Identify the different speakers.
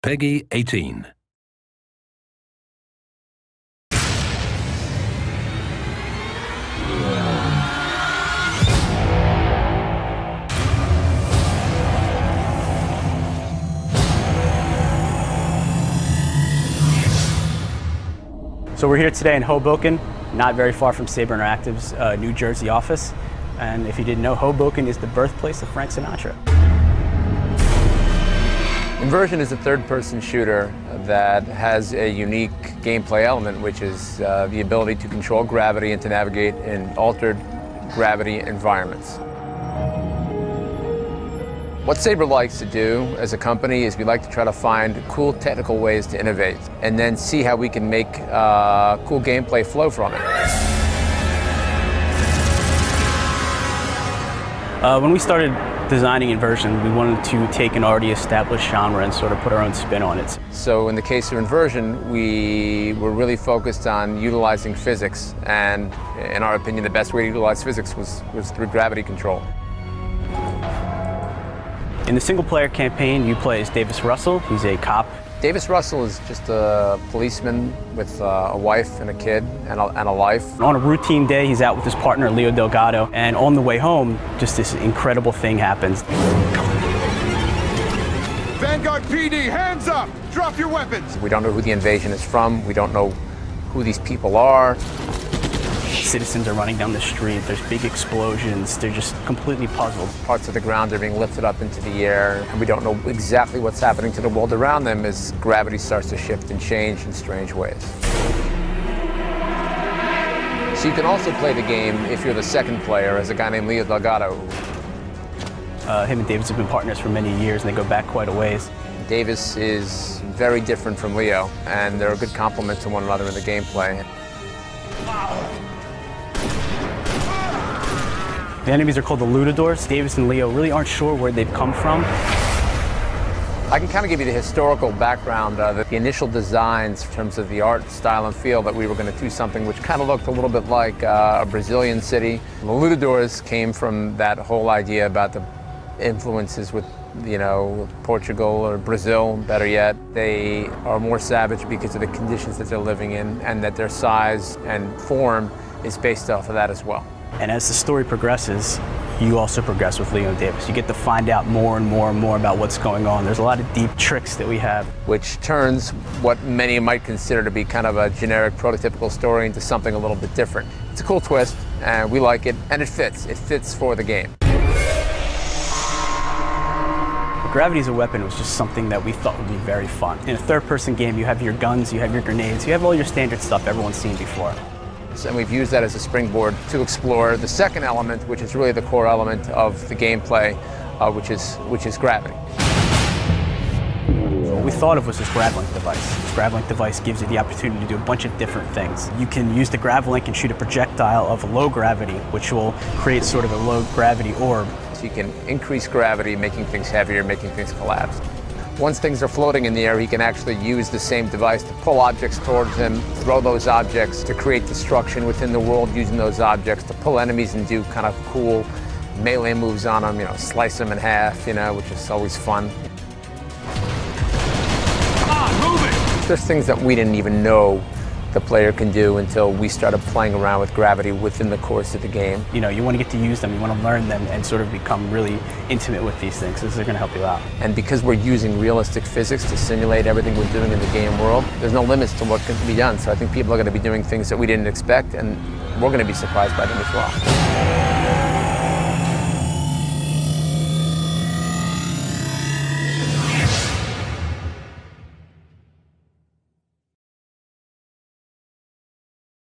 Speaker 1: Peggy 18.
Speaker 2: So we're here today in Hoboken, not very far from Sabre Interactive's New Jersey office. And if you didn't know, Hoboken is the birthplace of Frank Sinatra.
Speaker 3: Inversion is a third-person shooter that has a unique gameplay element, which is the ability to control gravity and to navigate in altered gravity environments. What Sabre likes to do as a company is we like to try to find cool technical ways to innovate and then see how we can make cool gameplay flow from it.
Speaker 2: When we started designing Inversion, we wanted to take an already established genre and sort of put our own spin on it.
Speaker 3: So in the case of Inversion, we were really focused on utilizing physics, and in our opinion, the best way to utilize physics was through gravity control.
Speaker 2: In the single-player campaign, you play as Davis Russell. He's a cop.
Speaker 3: Davis Russell is just a policeman with a wife and a kid and a life.
Speaker 2: On a routine day, he's out with his partner, Leo Delgado, and on the way home, just this incredible thing happens.
Speaker 4: Vanguard PD, hands up! Drop your weapons!
Speaker 3: We don't know who the invasion is from. We don't know who these people are.
Speaker 2: Citizens are running down the street, there's big explosions, they're just completely puzzled.
Speaker 3: Parts of the ground are being lifted up into the air, and we don't know exactly what's happening to the world around them as gravity starts to shift and change in strange ways. So you can also play the game if you're the second player as a guy named Leo Delgado.
Speaker 2: Him and Davis have been partners for many years, and they go back quite a ways.
Speaker 3: Davis is very different from Leo, and they're a good complement to one another in the gameplay.
Speaker 2: The enemies are called the Lutadors. Davis and Leo really aren't sure where they've come from.
Speaker 3: I can kind of give you the historical background, the initial designs in terms of the art, style, and feel that we were going to do something which kind of looked a little bit like a Brazilian city. The Lutadors came from that whole idea about the influences with, you know, Portugal or Brazil, better yet. They are more savage because of the conditions that they're living in, and that their size and form is based off of that as well.
Speaker 2: And as the story progresses, you also progress with Leo and Davis. You get to find out more and more and more about what's going on. There's a lot of deep tricks that we have.
Speaker 3: Which turns what many might consider to be kind of a generic, prototypical story into something a little bit different. It's a cool twist, and we like it, and it fits. It fits for the game.
Speaker 2: Gravity as a weapon was just something that we thought would be very fun. In a third-person game, you have your guns, you have your grenades, you have all your standard stuff everyone's seen before.
Speaker 3: And we've used that as a springboard to explore the second element, which is really the core element of the gameplay, which is gravity.
Speaker 2: What we thought of was this GravLink device. This GravLink device gives you the opportunity to do a bunch of different things. You can use the GravLink and shoot a projectile of low gravity, which will create sort of a low gravity orb.
Speaker 3: So you can increase gravity, making things heavier, making things collapse. Once things are floating in the air, he can actually use the same device to pull objects towards him, throw those objects to create destruction within the world using those objects, to pull enemies and do kind of cool melee moves on them, you know, slice them in half, you know, which is always fun.
Speaker 4: Come on, move it!
Speaker 3: There's things that we didn't even know the player can do until we started playing around with gravity within the course of the game.
Speaker 2: You know, you want to get to use them, you want to learn them, and sort of become really intimate with these things. This is going to help you out.
Speaker 3: And because we're using realistic physics to simulate everything we're doing in the game world, there's no limits to what can be done. So I think people are going to be doing things that we didn't expect, and we're going to be surprised by them as well.